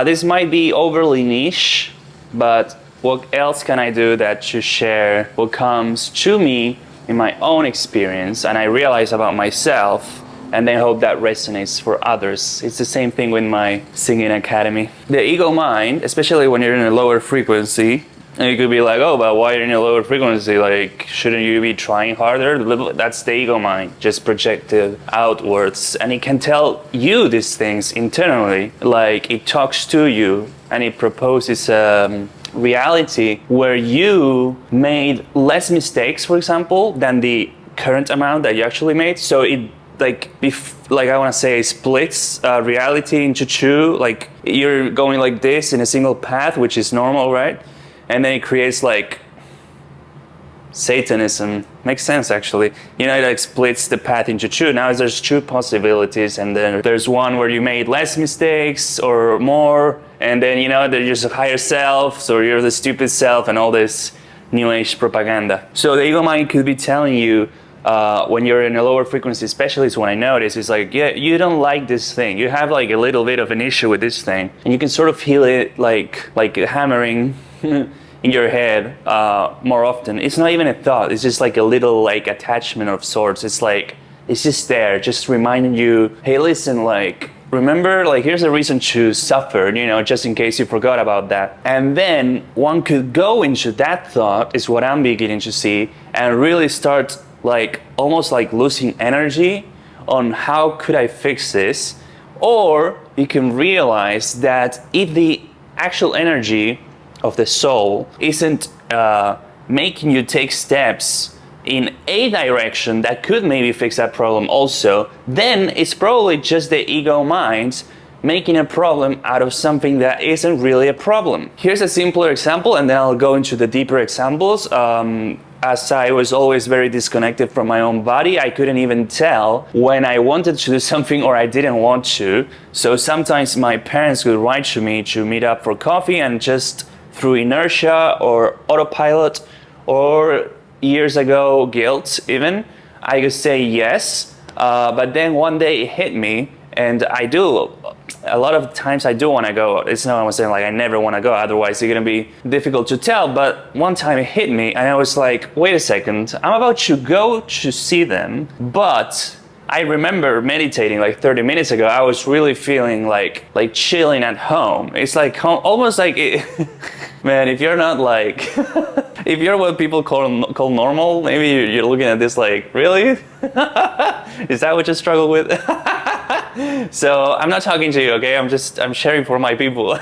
This might be overly niche, but what else can I do that to share what comes to me in my own experience and I realize about myself, and then hope that resonates for others. It's the same thing with my singing academy. The ego mind, especially when you're in a lower frequency, and you could be like, oh, but why are you in a lower frequency? Like, shouldn't you be trying harder? That's the ego mind, just projected outwards. And it can tell you these things internally. Like, it talks to you and it proposes reality where you made less mistakes, for example, than the current amount that you actually made. So it I want to say, splits reality into two. Like, you're going like this in a single path, which is normal, right? And then it creates like Satanism. Makes sense, actually. You know, it like splits the path into two. Now there's two possibilities, and then there's one where you made less mistakes or more, and then, you know, there's just higher selves, or you're the stupid self, and all this new age propaganda. So the ego mind could be telling you, when you're in a lower frequency, especially is when I notice, it's like, yeah, you don't like this thing. You have like a little bit of an issue with this thing, and you can sort of feel it like hammering in your head more often. It's not even a thought. It's just like a little like attachment of sorts. It's like, it's just there, just reminding you, hey, listen, like, remember, like, here's a reason to suffer, you know, just in case you forgot about that. And then one could go into that thought, is what I'm beginning to see, and really start like almost like losing energy on how could I fix this. Or you can realize that if the actual energy of the soul isn't making you take steps in a direction that could maybe fix that problem also, then it's probably just the ego mind making a problem out of something that isn't really a problem. Here's a simpler example, and then I'll go into the deeper examples. As I was always very disconnected from my own body, I couldn't even tell when I wanted to do something or I didn't want to. So sometimes my parents would write to me to meet up for coffee, and just through inertia or autopilot, or years ago, guilt even, I could say yes. But then one day it hit me, and a lot of times I do want to go. It's not what I'm saying, like I never want to go, otherwise it's going to be difficult to tell. But one time it hit me, and I was like, wait a second, I'm about to go to see them, but I remember meditating like 30 minutes ago. I was really feeling like chilling at home. It's like home, almost like it, man, if you're not like, if you're what people call normal, maybe you're looking at this like, really? Is that what you struggle with? So I'm not talking to you, okay? I'm sharing for my people.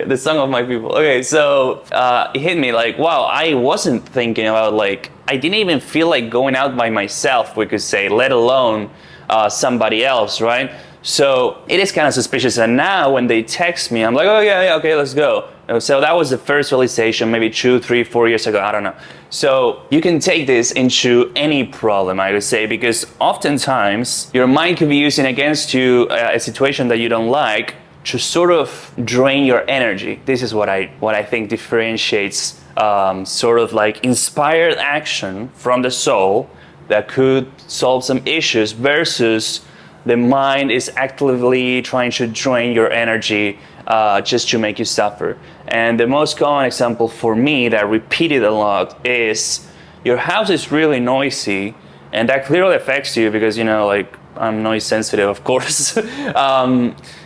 The song of my people. Okay, so it hit me like, wow, I wasn't thinking about, like, I didn't even feel like going out by myself, we could say, let alone somebody else, right? So it is kind of suspicious. And now when they text me, I'm like, oh yeah, okay, let's go. So that was the first realization, maybe 2, 3, 4 years ago, I don't know. So you can take this into any problem, I would say, because oftentimes your mind can be using against you a situation that you don't like to sort of drain your energy. This is what I think differentiates sort of like inspired action from the soul that could solve some issues versus the mind is actively trying to drain your energy just to make you suffer. And the most common example for me that I repeated a lot is your house is really noisy, and that clearly affects you because, you know, like, I'm noise sensitive, of course.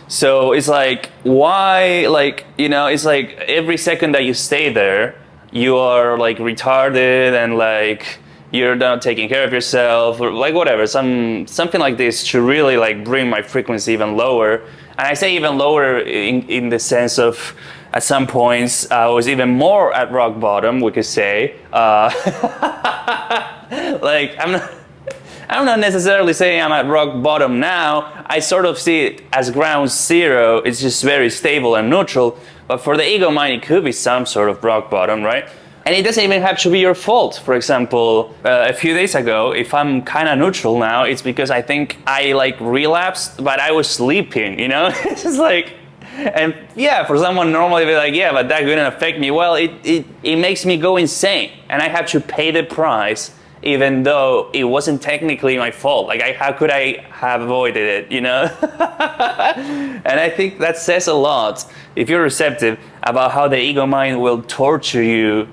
So it's like, why, like, you know, it's like every second that you stay there, you are like retarded and like you're not taking care of yourself, or like whatever, something like this to really like bring my frequency even lower. And I say even lower in the sense of, at some points I was even more at rock bottom, we could say. Like, I'm not necessarily saying I'm at rock bottom now. I sort of see it as ground zero. It's just very stable and neutral. But for the ego mind, it could be some sort of rock bottom, right? And it doesn't even have to be your fault. For example, a few days ago, if I'm kind of neutral now, it's because I think I like relapsed, but I was sleeping, you know? It's just like, and yeah, for someone normally be like, yeah, but that couldn't affect me. Well, it makes me go insane, and I have to pay the price even though it wasn't technically my fault. Like, how could I have avoided it, you know? And I think that says a lot, if you're receptive, about how the ego mind will torture you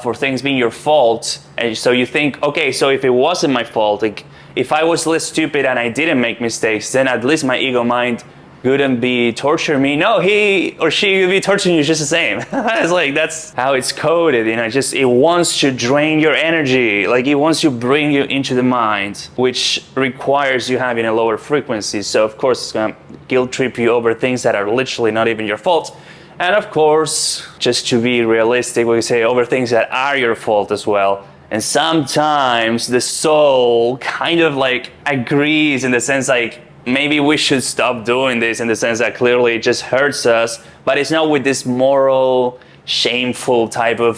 for things being your fault. And so you think, okay, so if it wasn't my fault, like if I was less stupid and I didn't make mistakes, then at least my ego mind couldn't be torturing me. No, he or she would be torturing you just the same. It's like, that's how it's coded, you know, just it wants to drain your energy. Like it wants to bring you into the mind, which requires you having a lower frequency. So of course it's gonna guilt trip you over things that are literally not even your fault. And of course, just to be realistic, we say over things that are your fault as well. And sometimes the soul kind of like agrees in the sense like, maybe we should stop doing this, in the sense that clearly it just hurts us, but it's not with this moral, shameful type of,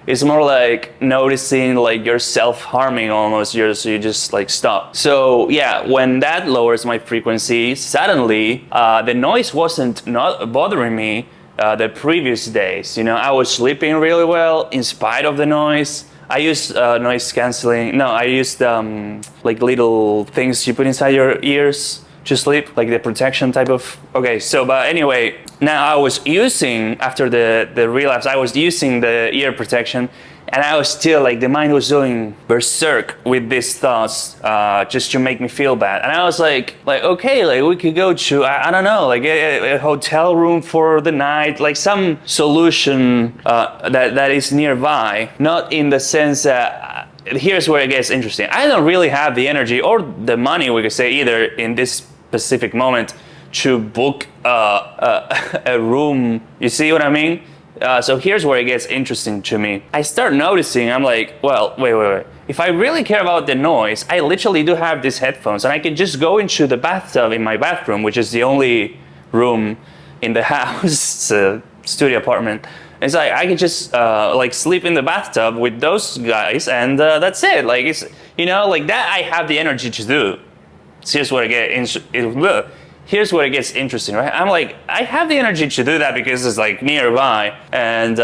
it's more like noticing like you're self-harming almost, so you just like stop. So yeah, when that lowers my frequency, suddenly the noise wasn't not bothering me the previous days. You know, I was sleeping really well in spite of the noise. I used noise canceling. No, I used like little things you put inside your ears to sleep, like the protection type of. Okay, so but anyway, now I was using, after the relapse, I was using the ear protection, and I was still like, the mind was doing berserk with these thoughts just to make me feel bad. And I was like okay, like we could go to I don't know, like a hotel room for the night, like some solution that is nearby. Not in the sense that here's where it gets interesting. I don't really have the energy or the money, we could say, either in this specific moment to book a room. You see what I mean? So here's where it gets interesting to me. I start noticing, I'm like, well, wait. If I really care about the noise, I literally do have these headphones, and I can just go into the bathtub in my bathroom, which is the only room in the house. It's a studio apartment. It's like I can just like sleep in the bathtub with those guys, and that's it. Like it's, you know, like that. I have the energy to do. So here's where here's where it gets interesting, right? I'm like, I have the energy to do that because it's like nearby. And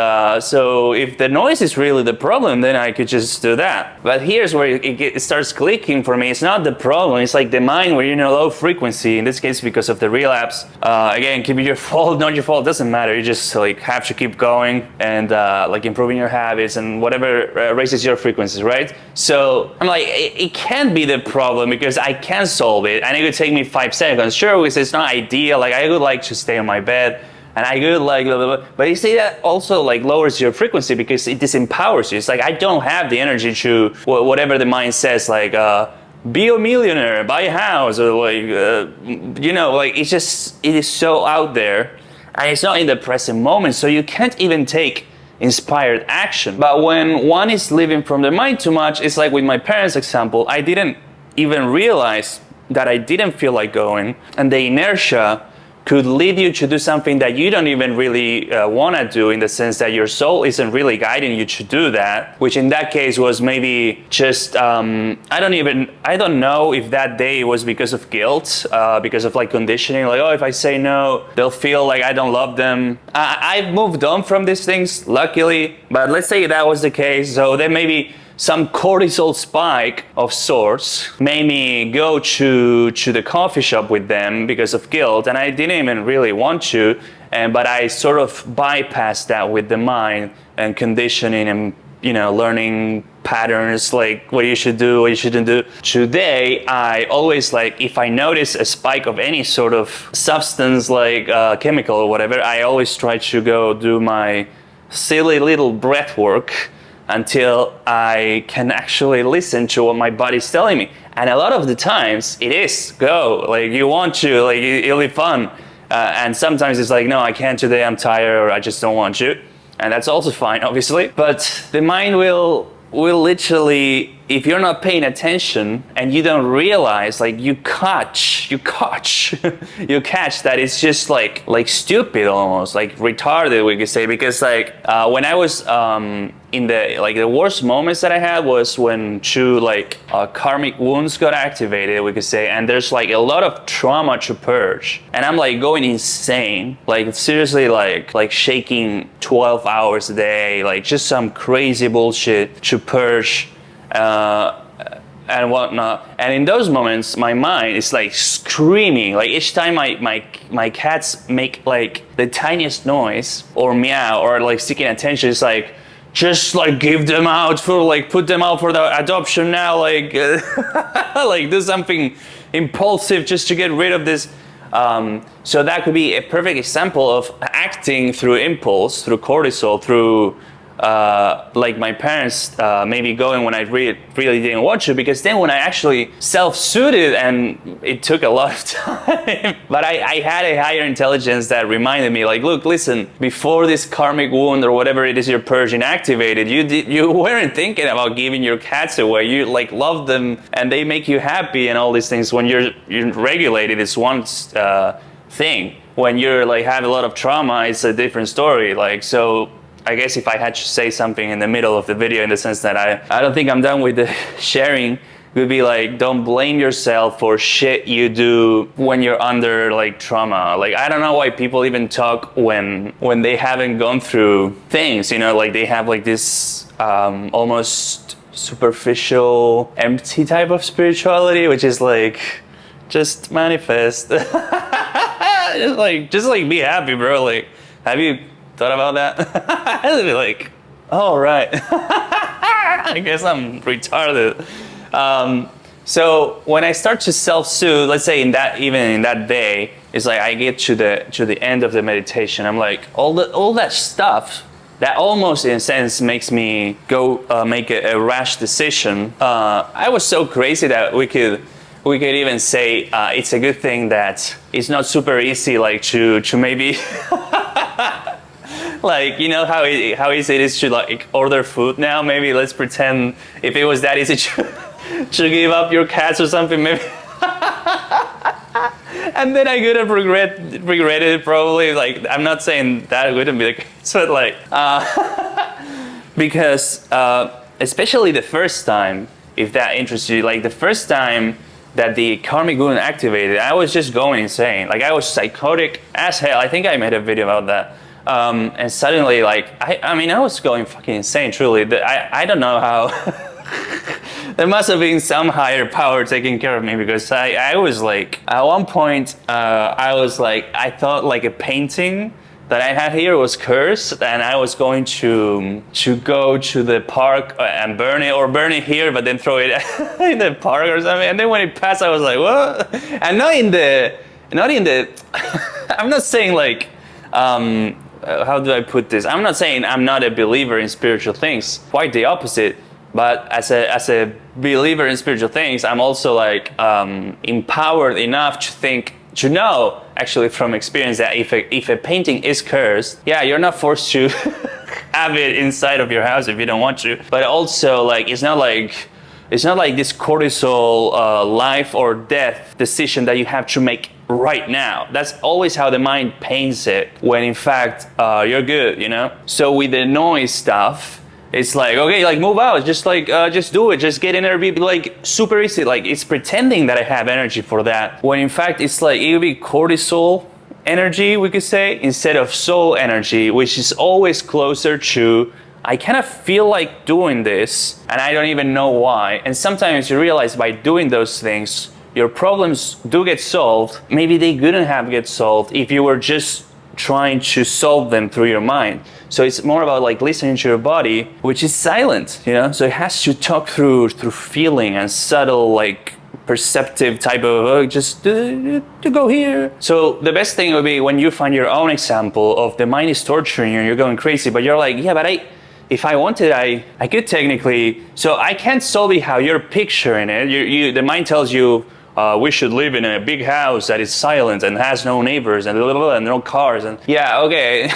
so if the noise is really the problem, then I could just do that. But here's where it starts clicking for me. It's not the problem. It's like the mind where you're in a low frequency, in this case, because of the relapse. Again, could be your fault, not your fault, doesn't matter. You just like have to keep going and like improving your habits and whatever raises your frequencies, right? So I'm like, it can't be the problem because I can solve it. And it could take me 5 seconds. Sure, it's not ideal. Like I would like to stay on my bed, and I could like blah, blah, blah. But you see, that also like lowers your frequency because it disempowers you. It's like I don't have the energy to whatever the mind says, like be a millionaire, buy a house, or like you know, like it's just, it is so out there, and it's not in the present moment. So you can't even take inspired action. But when one is living from the mind too much, it's like with my parents' example. I didn't even realize that I didn't feel like going, and the inertia could lead you to do something that you don't even really want to do, in the sense that your soul isn't really guiding you to do that, which in that case was maybe just I don't know if that day was because of guilt, because of like conditioning, like, oh, if I say no, they'll feel like I don't love them. I've moved on from these things, luckily, but let's say that was the case. So then maybe some cortisol spike of sorts made me go to the coffee shop with them because of guilt, and I didn't even really want to, but I sort of bypassed that with the mind and conditioning and, you know, learning patterns, like what you should do, what you shouldn't do. Today, I always, like, if I notice a spike of any sort of substance, like chemical or whatever, I always try to go do my silly little breath work until I can actually listen to what my body's telling me. And a lot of the times it is go, like you want to, like it'll be fun. And sometimes it's like, no, I can't today, I'm tired, or I just don't want to. And that's also fine, obviously. But the mind will literally, if you're not paying attention and you don't realize, like you catch that it's just like stupid, almost like retarded, we could say. Because like when I was in the worst moments that I had was when two karmic wounds got activated, we could say, and there's like a lot of trauma to purge, and I'm like going insane, like seriously, like shaking 12 hours a day, like just some crazy bullshit to purge. and whatnot. And in those moments, my mind is like screaming. Like each time my cats make like the tiniest noise or meow or like seeking attention, it's like, just like give them out for like put them out for the adoption now, like like do something impulsive just to get rid of this. So that could be a perfect example of acting through impulse, through cortisol, through like my parents maybe going when I really didn't want to, because then when I actually self-soothed, and it took a lot of time, but I had a higher intelligence that reminded me like, look, listen, before this karmic wound or whatever it is you're purging activated, you weren't thinking about giving your cats away. You like love them and they make you happy and all these things. When you're regulated, it's one thing. When you're like have a lot of trauma, it's a different story. Like, so I guess if I had to say something in the middle of the video, in the sense that I don't think I'm done with the sharing, would be like, don't blame yourself for shit you do when you're under like trauma. Like, I don't know why people even talk when they haven't gone through things, you know, like they have like this almost superficial, empty type of spirituality, which is like, just manifest. just like be happy, bro. Like, have you thought about that? I'd be like, oh, right. I guess I'm retarded. So when I start to self-soothe, let's say in that day, it's like I get to the end of the meditation. I'm like, all that stuff that almost in a sense makes me go make a rash decision. I was so crazy that we could even say it's a good thing that it's not super easy, like to maybe like, you know how easy it is to like order food now. Maybe let's pretend if it was that easy to give up your cats or something, maybe. And then I could have regretted it probably. Like, I'm not saying that wouldn't be the case, but like because especially the first time, if that interests you, like the first time that the karmic wound activated, I was just going insane. Like, I was psychotic as hell. I think I made a video about that. And suddenly, like, I mean, I was going fucking insane, truly. I don't know how. There must have been some higher power taking care of me, because I was like, at one point, I was like, I thought like a painting that I had here was cursed, and I was going to go to the park and burn it here, but then throw it in the park or something. And then when it passed, I was like, what? And not in the, I'm not saying like, how do I put this? I'm not saying I'm not a believer in spiritual things. Quite the opposite. But as a believer in spiritual things, I'm also like empowered enough to know actually from experience that if a painting is cursed, yeah, you're not forced to have it inside of your house if you don't want to. But also, like, it's not like this cortisol life or death decision that you have to make right now. That's always how the mind paints it, when in fact you're good, you know. So with the noise stuff, it's like, okay, like move out, just do it, just get in there, be like super easy. Like, it's pretending that I have energy for that, when in fact it's like, it would be cortisol energy, we could say, instead of soul energy, which is always closer to, I kind of feel like doing this and I don't even know why. And sometimes you realize by doing those things, your problems do get solved. Maybe they couldn't have get solved if you were just trying to solve them through your mind. So it's more about like listening to your body, which is silent, you know. So it has to talk through feeling and subtle, like perceptive type of just to go here. So the best thing would be when you find your own example of the mind is torturing you and you're going crazy, but you're like, yeah, but if I wanted, I could technically. So I can't solve it how you're picturing it. The mind tells you, we should live in a big house that is silent and has no neighbors and no cars. And yeah, okay,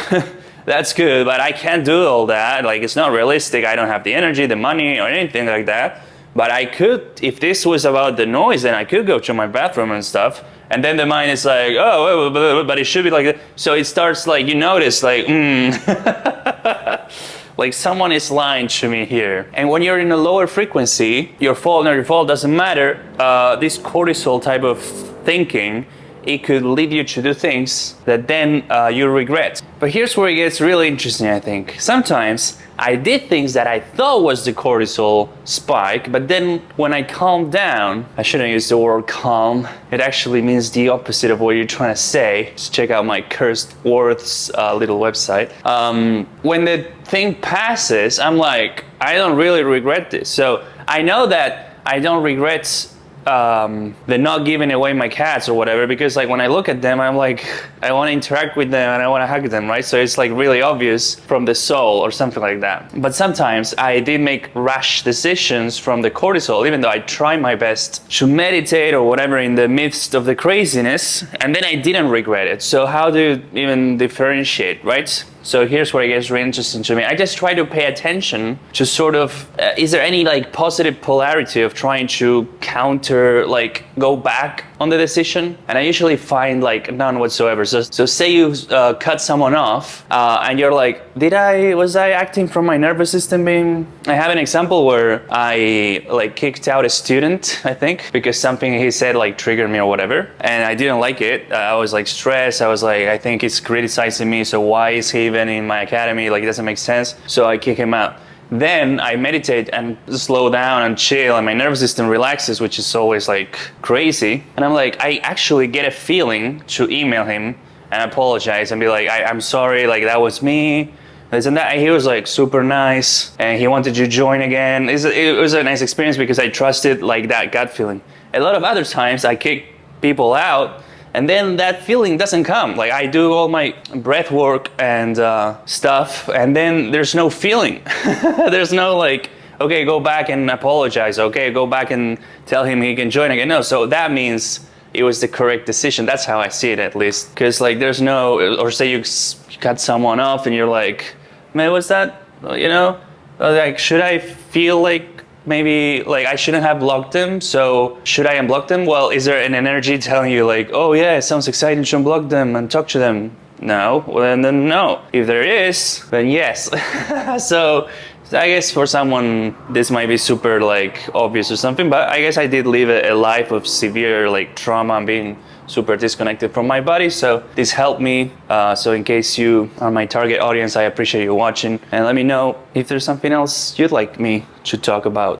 that's good, but I can't do all that. Like, it's not realistic. I don't have the energy, the money, or anything like that. But I could, if this was about the noise, then I could go to my bathroom and stuff. And then the mind is like, oh, but it should be like that. So it starts like, you notice like, like someone is lying to me here. And when you're in a lower frequency, your fault or your fault doesn't matter. This cortisol type of thinking it could lead you to do things that then you regret. But here's where it gets really interesting, I think. Sometimes I did things that I thought was the cortisol spike, but then when I calmed down, I shouldn't use the word calm, it actually means the opposite of what you're trying to say. Just check out my cursed words little website. When the thing passes, I'm like, I don't really regret this. So I know that I don't regret the not giving away my cats or whatever, because like when I look at them, I'm like, I want to interact with them and I want to hug them, right? So it's like really obvious from the soul or something like that. But sometimes I did make rash decisions from the cortisol, even though I try my best to meditate or whatever in the midst of the craziness, and then I didn't regret it. So how do you even differentiate, right? So here's where it gets really interesting to me. I just try to pay attention to sort of, is there any like positive polarity of trying to counter, like go back on the decision? And I usually find like none whatsoever. So say you cut someone off and you're like, was I acting from my nervous system being? I have an example where I like kicked out a student, I think, because something he said like triggered me or whatever. And I didn't like it. I was like stressed. I was like, I think he's criticizing me. So why is he even in my academy? Like it doesn't make sense. So I kick him out. Then I meditate and slow down and chill and my nervous system relaxes, which is always like crazy. And I'm like, I actually get a feeling to email him and apologize and be like, I'm sorry, like that was me. And that, he was like super nice and he wanted to join again. It was a nice experience because I trusted like that gut feeling. A lot of other times I kick people out and then that feeling doesn't come. Like I do all my breath work and stuff, and then there's no feeling. There's no like, okay, go back and apologize. Okay, go back and tell him he can join again. No, so that means it was the correct decision. That's how I see it, at least. Because like there's no, or say you cut someone off and you're like, man, what's that? You know, like should I feel like maybe like I shouldn't have blocked them, so should I unblock them? Well, is there an energy telling you like, oh yeah, it sounds exciting to unblock them and talk to them? No, well then no. If there is, then yes. So I guess for someone this might be super like obvious or something, but I guess I did live a life of severe like trauma and being super disconnected from my body, so this helped me. So in case you are my target audience, I appreciate you watching, and let me know if there's something else you'd like me to talk about.